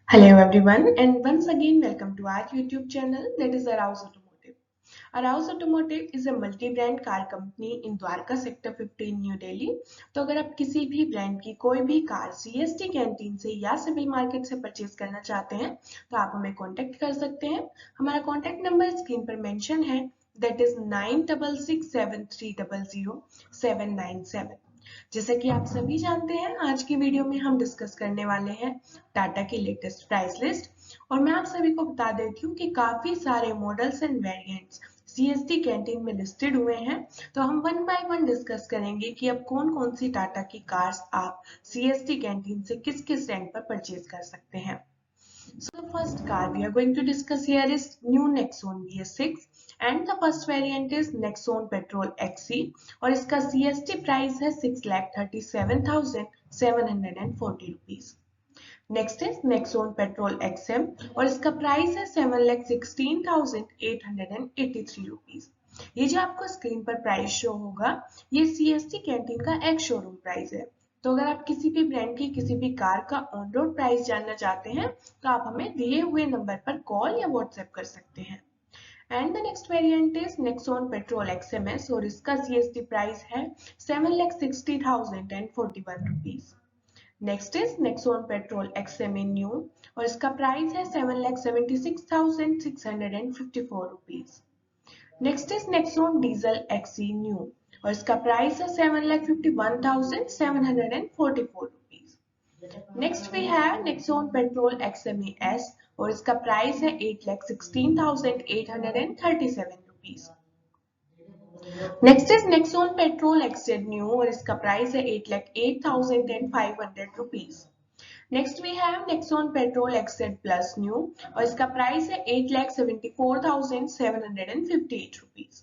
Hello everyone, and once again welcome to our YouTube channel, that is Arouse Automotive. Arouse Automotive is a multi-brand car company in Dwarka Sector 15 New Delhi. तो अगर आप किसी भी brand की कोई भी car CST canteen से या सिविल मार्केट से परचेज करना चाहते हैं तो आप हमें कांटेक्ट कर सकते हैं। हमारा कांटेक्ट नंबर स्क्रीन पर मेंशन है, दैट इज 9667300797। जैसे कि आप सभी जानते हैं, आज की वीडियो में हम डिस्कस करने वाले हैं टाटा की लेटेस्ट प्राइस लिस्ट। और मैं आप सभी को बता देती हूँ कि काफी सारे models and variants CST canteen में लिस्टेड हुए हैं। तो हम वन बाय वन डिस्कस करेंगे कि अब कौन कौन सी टाटा की कार्स आप CST कैंटीन से किस किस रैंक पर परचेज कर सकते हैं। So the first car we are going to discuss here is new Nexon BS6 and the first variant is Nexon Petrol XE और इसका CST प्राइस है 6,37,740 rupees. Next is Nexon Petrol XM और इसका price है 7,16,883 rupees. ये जो आपको screen पर प्राइस शो होगा ये CST कैंटीन का एक शोरूम प्राइस है। तो अगर आप किसी भी ब्रांड की किसी भी कार का ऑन रोड प्राइस जानना चाहते हैं तो आप हमें दिए हुए नंबर पर कॉल या व्हाट्सएप कर सकते हैं। And the next variant is Nexon Petrol XMS और इसका CST प्राइस है 7,60,041 rupees. Next is Nexon Petrol XMA new और इसका प्राइस है 7,76,654 rupees. Next is Nexon Diesel XE new और इसका प्राइस है 7,51,744 rupees. Next we have Nexon Petrol XME S और इसका प्राइस है 8,16,837 rupees. Next is Nexon Petrol XZ new और इसका प्राइस है 8,08,500 rupees. Next we have Nexon Petrol XZ Plus new और इसका प्राइस है 8,74,758 rupees.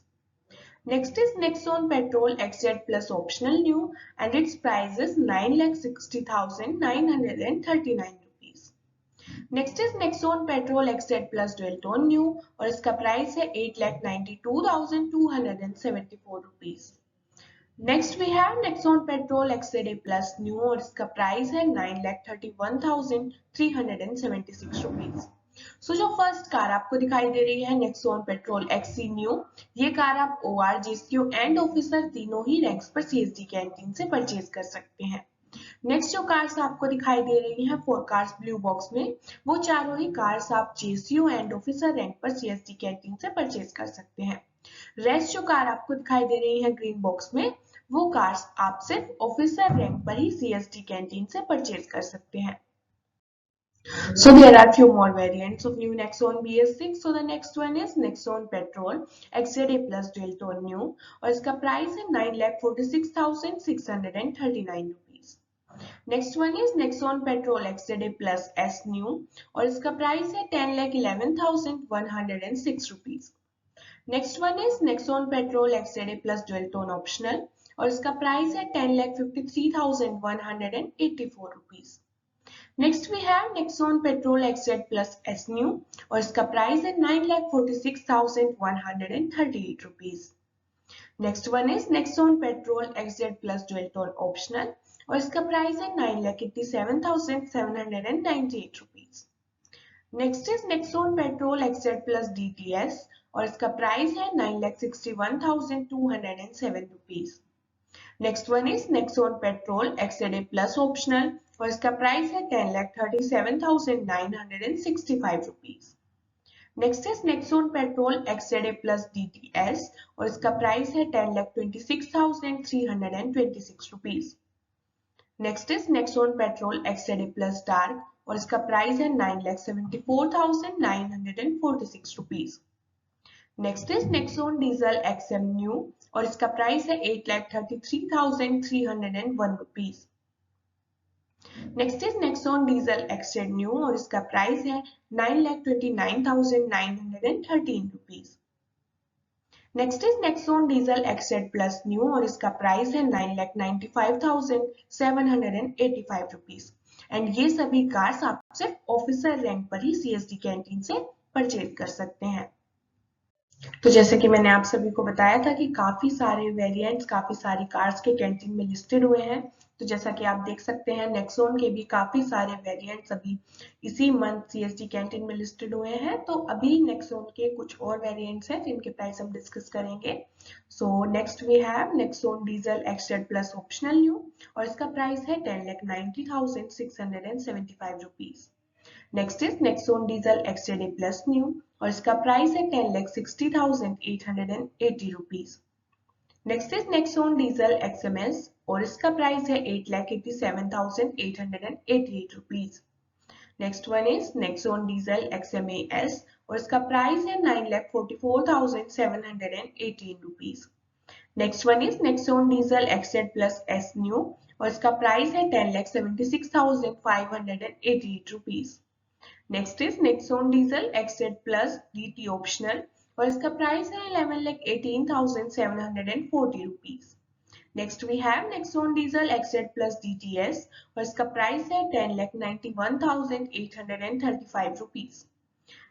Next is Nexon Petrol XZ Plus optional new and its price is 9,60,939 rupees. Next is Nexon Petrol XZ Plus Dual Tone new और इसका price है 8,92,274 rupees. Next we have Nexon Petrol XZA Plus new और इसका price है 9,31,376 rupees. सो जो first car आपको दिखाई दे रही है Nexon Petrol XE न्यू, ये कार आप OR, GCU एंड ऑफिसर तीनों ही रैंक्स पर CST कैंटीन से परचेज कर सकते हैं। नेक्स्ट जो कार्स आपको दिखाई दे रही हैं 4 कार्स ब्लू बॉक्स में, वो चारों ही कार्स आप GCU एंड ऑफिसर रैंक पर CST कैंटीन से परचेज कर सकते हैं। रेस्ट जो कार आपको दिखाई दे रही है ग्रीन बॉक्स में, वो कार्स आप सिर्फ ऑफिसर रैंक पर ही CST कैंटीन से परचेज कर सकते हैं। So there are few more variants of new Nexon BS6. So the next one is Nexon Petrol XZA Plus Dual Tone New और इसका प्राइस है 9,46,639 rupees. Next one is Nexon Petrol XZA Plus S New और इसका price है 10,11,106 rupees. Next one is Nexon Petrol XZA Plus Dual Tone Optional और इसका price है 10,53,184 rupees. Next we have Nexon Petrol XZ Plus S New और इसका price है 9,46,138 rupees. Next one is Nexon Petrol XZ Plus Dual Tone Optional और इसका price है 9,87,798 rupees. Next is Nexon Petrol XZ Plus DTS और इसका price है 9,61,207 rupees. Next one is Nexon Petrol XZA Plus Optional और इसका price है 10,37,965 rupees. Next is Nexon Petrol XZA Plus DTS और इसका प्राइस है 10,26,326 rupees. Next is Nexon Petrol XZA Plus Dark और इसका प्राइस है 9,74,946 rupees. Next is Nexon Diesel XM New और इसका प्राइस है 8,33,301 rupees. Next is Nexon Diesel XZ New और इसका प्राइस है 9,29,913 rupees. Next is Nexon Diesel XZ Plus New और इसका प्राइस है 9,95,785 रुपीज। एंड ये सभी कार्स आप सिर्फ ऑफिसर रैंक पर ही CST कैंटीन से परचेज कर सकते हैं। तो जैसे कि मैंने आप सभी को बताया था कि काफी सारे वेरिएंट्स, काफी सारी कार्स के कैंटीन में लिस्टेड हुए हैं। तो जैसा कि आप देख सकते हैं नेक्सॉन के भी काफी सारे वेरिएंट्स अभी इसी मंथ सीएसडी कैंटीन में लिस्टेड हुए हैं। तो अभी नेक्सॉन के कुछ और वेरिएंट्स हैं जिनके प्राइस हम डिस्कस करेंगे। So next we have Nexon diesel XZ plus optional new और इसका प्राइस है 10,90,675 rupees. Next is Nexon diesel XZ plus new और इसका प्राइस है 10,60,880 rupees. Next is Nexon diesel XMS और इसका प्राइस है 8,87,888 rupees. Next one is Nexon diesel XMS और इसका प्राइस है 9,44,718 rupees. Next one is Nexon diesel XZ plus S new और इसका प्राइस है 10,76,588 rupees. Next is Nexon diesel XZ plus DT optional और इसका प्राइस है 11,18,740 rupees. Next we have Nexon diesel XZ plus DTS और इसका price है 10,91,835 rupees.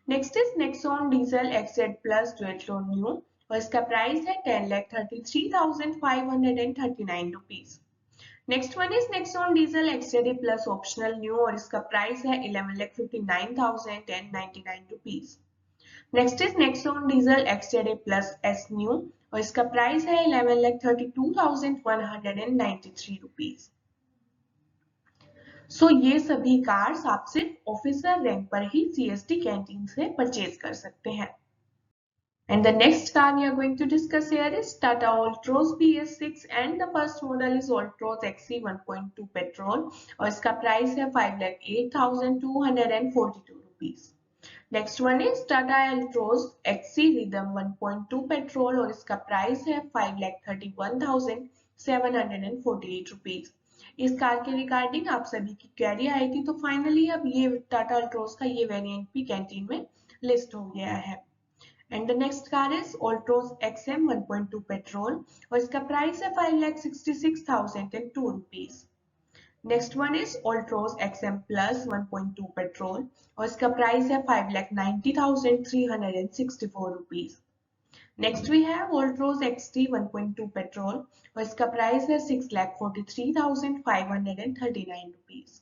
Next is Nexon diesel XZ plus dual tone new और इसका प्राइस है 10,33,539 rupees. Next one is Nexon diesel XZ plus optional new और इसका price है 11,59,099 rupees. Next is Nexon diesel XZ plus S new और इसका price है 11,32,193 rupees. सो ये सभी कार्स आप सिर्फ ऑफिसर रैंक पर ही सीएसडी कैंटीन से परचेज कर सकते हैं। And the next car we are going to discuss here is Tata Altroz BS6 and the first model is Altroz XC 1.2 petrol और इसका प्राइस है 5,08,242 rupees. Next one is Tata Altroz XC Rhythm 1.2 petrol और इसका price है 5,31,748 rupees. इस car के regarding आप सभी की क्वेरी आई थी, तो फाइनली अब ये टाटा एल्ट्रोज का ये वेरिएंट भी कैंटीन में लिस्ट हो गया है। And the next car is Altroz XM 1.2 petrol और इसका प्राइस है 5,66,002 rupees. Next one is Altroz XM Plus 1.2 petrol और इसका प्राइस है 5,90,364 rupees. Next we have Altroz XT 1.2 petrol और इसका प्राइस है 6,43,539 rupees.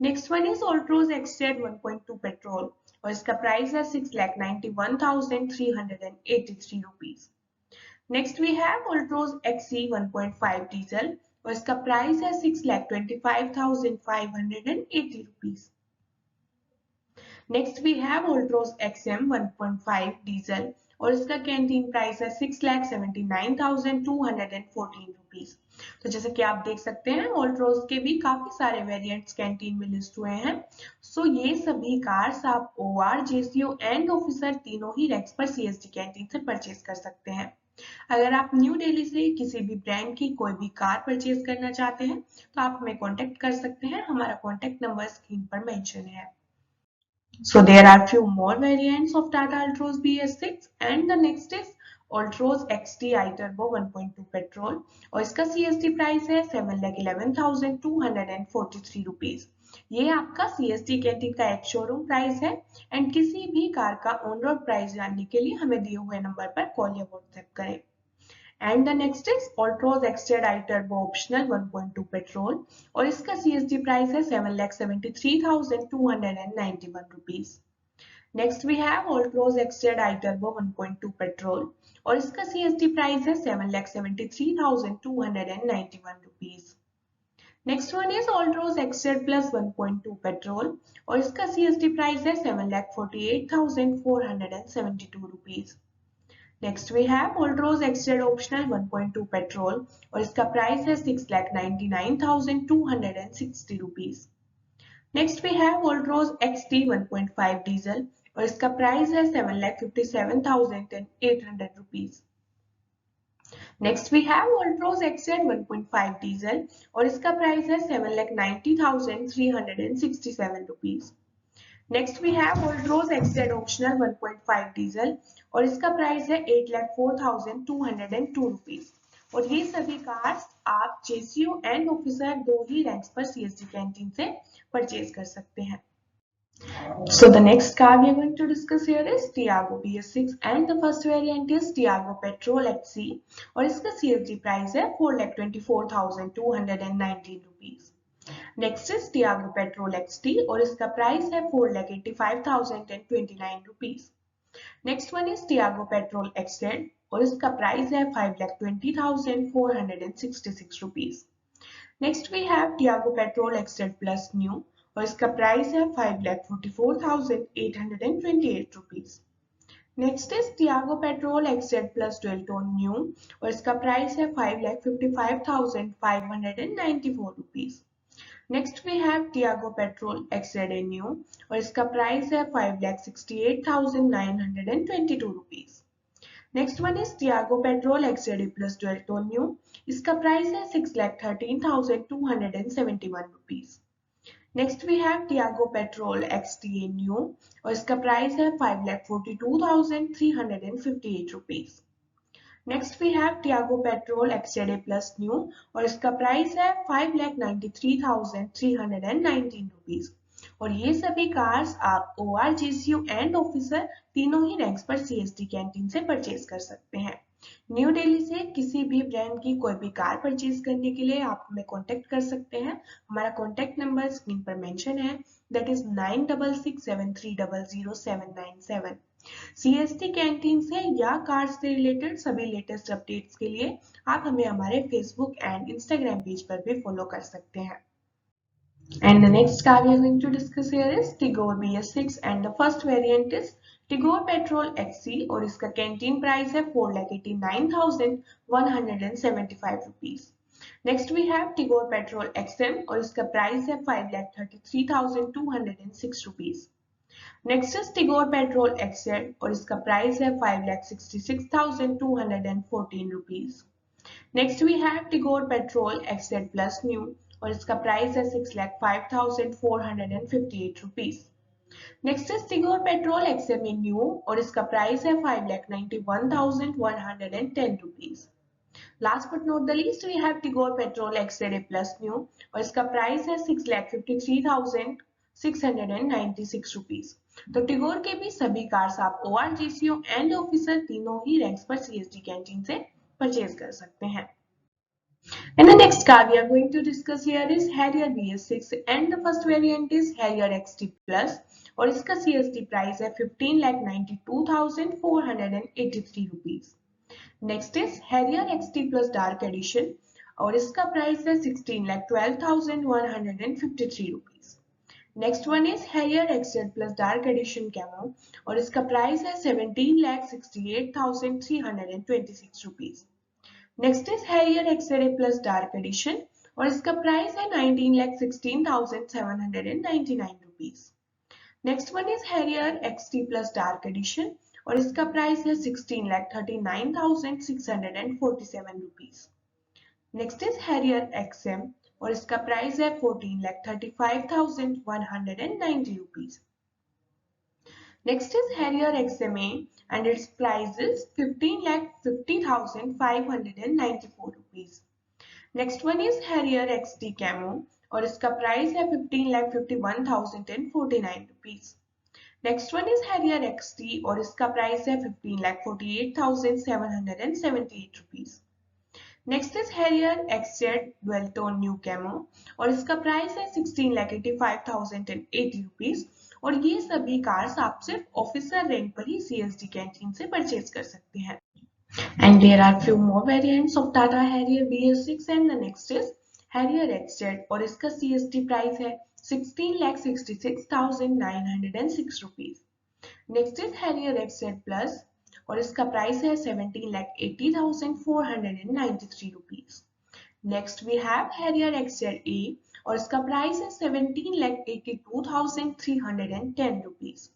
Next one is Altroz XZ 1.2 petrol और इसका प्राइस है 6,91,383 rupees. Next we have Altroz XC 1.5 diesel और इसका प्राइस है 6,25,580 rupees. Next we have Altroz XM 1.5 diesel और इसका कैंटीन प्राइस है 6,79,214 रुपीज। तो जैसे कि आप देख सकते हैं Altroz के भी काफी सारे वेरिएंट्स कैंटीन में लिस्ट हुए हैं। सो ये सभी कार्स आप OR, JCO एंड ऑफिसर तीनों ही रैंक्स पर CSD कैंटीन से परचेज कर सकते हैं। अगर आप न्यू दिल्ली से किसी भी ब्रांड की कोई भी कार परचेज करना चाहते हैं तो आप हमें कांटेक्ट कर सकते हैं। हमारा कांटेक्ट नंबर स्क्रीन पर मेंशन है। So there are few more variants of Tata Altroz BS6 and the next is Altroz XT iTurbo 1.2 petrol और इसका CSD प्राइस है 7,11,243 रुपीज। ये आपका CSD कैंटीन का एक शोरूम प्राइस है एंड किसी भी कार का ऑन रोड प्राइस जानने के लिए हमें दिए हुए नंबर पर कॉल या व्हाट्सएप करें। And the next is Altroz XZ iTurbo optional 1.2 petrol और इसका CSD प्राइस है 7,73,291 rupees. Next we have Altroz XZ iTurbo 1.2 petrol और इसका CSD प्राइस है 7,73,291 rupees. Next one is Altroz XZ Plus 1.2 petrol और इसका CSD प्राइस है 7,48,472 rupees. Next we have Altroz XZ optional 1.2 petrol और इसका प्राइस है 6,99,260 rupees. Next we have Altroz XT 1.5 diesel और इसका प्राइस है 7,57,800 rupees. Next we have Altroz XZ 1.5 diesel और इसका प्राइस है 7,90,367 rupees. Next we have Altroz XZ optional 1.5 diesel और इसका प्राइस है 8,04,202 रुपीज। और ये सभी कार्स आप JCO एंड ऑफिसर दो ही रैंक्स पर CSD कैंटीन से परचेज कर सकते हैं। So the next car we are going to discuss here is Tiago BS6 and the first variant is Tiago Petrol XC और इसका CSD प्राइस है 4,24,219 rupees. Next is Tiago petrol XT और इसका price है 4,85,029 rupees. Next one is Tiago petrol XZ और इसका price है 5,20,466 rupees. Next we have Tiago petrol XZ plus new और इसका प्राइस है 5,44,828 rupees. Next is Tiago petrol XZ plus dual tone new और इसका प्राइस है 5,55,594 rupees. Next we have Tiago petrol XZ A new और इसका price है 5,68,922 rupees. Next one is Tiago petrol XZ A plus dual tone new, इसका price है 6,13,271 rupees. Next we have Tiago petrol XTA new और इसका price है 5,42,358 rupees. Next we have Tiago petrol XZ A plus new और इसका price है 5,93,319 rupees. और ये सभी कार्स आप OR, GCU एंड ऑफिसर तीनों ही रैंक्स पर CST कैंटीन से परचेज कर सकते हैं। न्यू दिल्ली से किसी भी ब्रांड की कोई भी कार परचेज करने के लिए आप हमें कांटेक्ट कर सकते हैं। हमारा कांटेक्ट नंबर स्क्रीन पर मेंशन है, दैट इज 9667300797। CST कैंटीन से या कार से रिलेटेड सभी लेटेस्ट अपडेट्स के लिए आप हमें हमारे फेसबुक एंड इंस्टाग्राम पेज पर भी फॉलो कर सकते हैं। And the next car we are going to discuss here is Tigor BS6 and the first variant is Tigor Petrol XC और इसका कैंटीन प्राइस है 4,89,175 rupees. Next we have Tigor Petrol XM और इसका price है 5,33,206 rupees. Next is Tigor Petrol XZ और इसका price है 5,66,214 rupees. Next we have Tigor Petrol XZ Plus New और इसका प्राइस है 6,05,458 rupees. Next is Tigor Petrol XME new और इसका प्राइस है 5,91,110 rupees. Last but not the least we have Tigor Petrol XZA Plus new और इसका price है 6,53,696 rupees. तो टिगोर के भी सभी कार्स आप OR, GCU एंड ऑफिसर तीनों ही रैंक्स पर CST कैंटीन से परचेज कर सकते हैं। And the next car we are going to discuss here is Harrier BS6 and the first variant is Harrier XT Plus और इसका CST प्राइस है 15,92,483 rupees. Next is Harrier XT Plus Dark Edition और इसका price है 16,12,153 rupees. Next one is Harrier XZ Plus Dark Edition Camo और इसका price है 17,68,326 rupees. Next is Harrier XZA Plus Dark Edition और इसका प्राइस है 19,16,799 rupees. Next one is Harrier XT Plus Dark Edition और इसका प्राइस है 16,39,647 rupees. Next is Harrier XM और इसका प्राइस है 14,35,190 rupees. Next is Harrier XMA and its price is 15,50,594 rupees. Next one is Harrier XT Camo और इसका price है 15,51,049 rupees. Next one is Harrier XT और इसका प्राइस है 15,48,778 rupees. Next is Harrier XZ Dual Tone New Camo और इसका price है 16,85,080 rupees. और ये सभी कार्स आप सिर्फ ऑफिसर रैंक पर ही CST कैंटीन से परचेज कर सकते हैं। And there are few more variants of Tata Harrier BS6 and the next is Harrier XZ और इसका CST प्राइस है 16,66,906 rupees. Next is Harrier XZ Plus और इसका प्राइस है 17,80,493 rupees. Next we have Harrier XZA और इसका प्राइस है 17,82,310 rupees.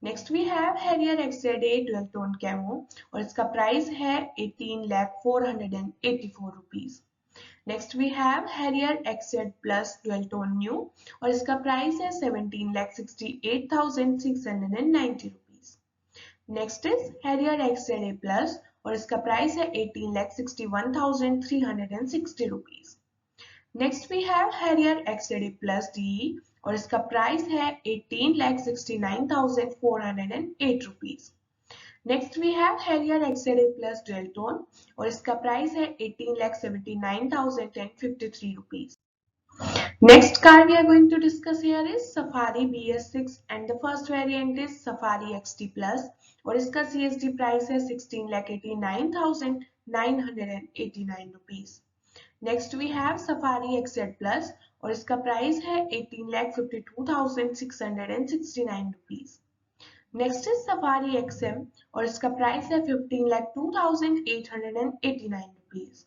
Next we have Harrier XZA Dual Tone Camo और इसका प्राइस है 18,04,84 rupees. Next we have Harrier XZ Plus Dual Tone New और इसका प्राइस है 17,68,690 rupees. Next is Harrier XZA Plus और इसका प्राइस है 18,61,360 rupees. Next we have Harrier XZA Plus DE और इसका प्राइस है 18,69,408 rupees. Next we have Harrier XZA Plus Dual Tone और इसका प्राइस है 18,79,053 rupees. Next car we are going to discuss here is Safari BS6 and the first variant is Safari XT Plus और इसका CSD price है 16,89,989 rupees. Next we have Safari XZ Plus और इसका price है 18,52,669 rupees. Next is Safari XM और इसका price है 15,02,889 rupees.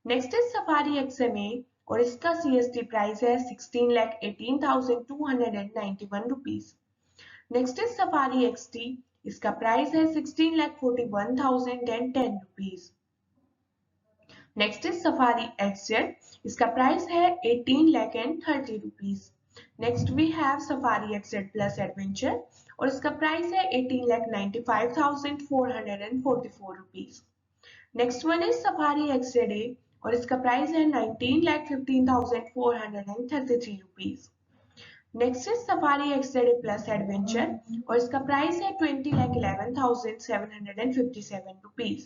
Next is Safari XMA और इसका CSD प्राइस है 16,18,291 rupees. Next is Safari XT, इसका प्राइस है 16,41,010 rupees. Next is Safari XZ, इसका प्राइस है 18,30 rupees. Next we have Safari XZ Plus Adventure और इसका प्राइस है 18,95,444 rupees. Next one is Safari XZA और इसका प्राइस है 19,15,433 rupees. Next is Safari XZA Plus Adventure और इसका प्राइस है 20,11,757 rupees.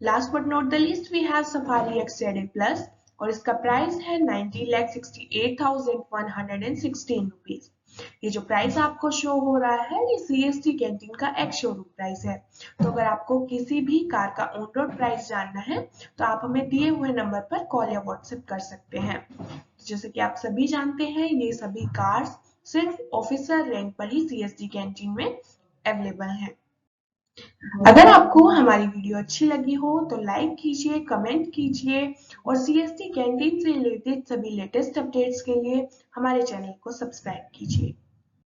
Last but not the least we have Safari XZA Plus और इसका प्राइस है 90,68,116 रुपीज। ये जो प्राइस आपको शो हो रहा है ये CST कैंटीन का एक्स शोरूम प्राइस है। तो अगर आपको किसी भी कार का ऑन रोड प्राइस जानना है तो आप हमें दिए हुए नंबर पर कॉल या व्हाट्सएप कर सकते हैं। जैसे कि आप सभी जानते हैं ये सभी कार्स सिर्फ ऑफिसर रैंक पर ही CST कैंटीन में अवेलेबल हैं। अगर आपको हमारी वीडियो अच्छी लगी हो तो लाइक कीजिए, कमेंट कीजिए और CST कैंटीन से रिलेटेड सभी लेटेस्ट अपडेट्स के लिए हमारे चैनल को सब्सक्राइब कीजिए।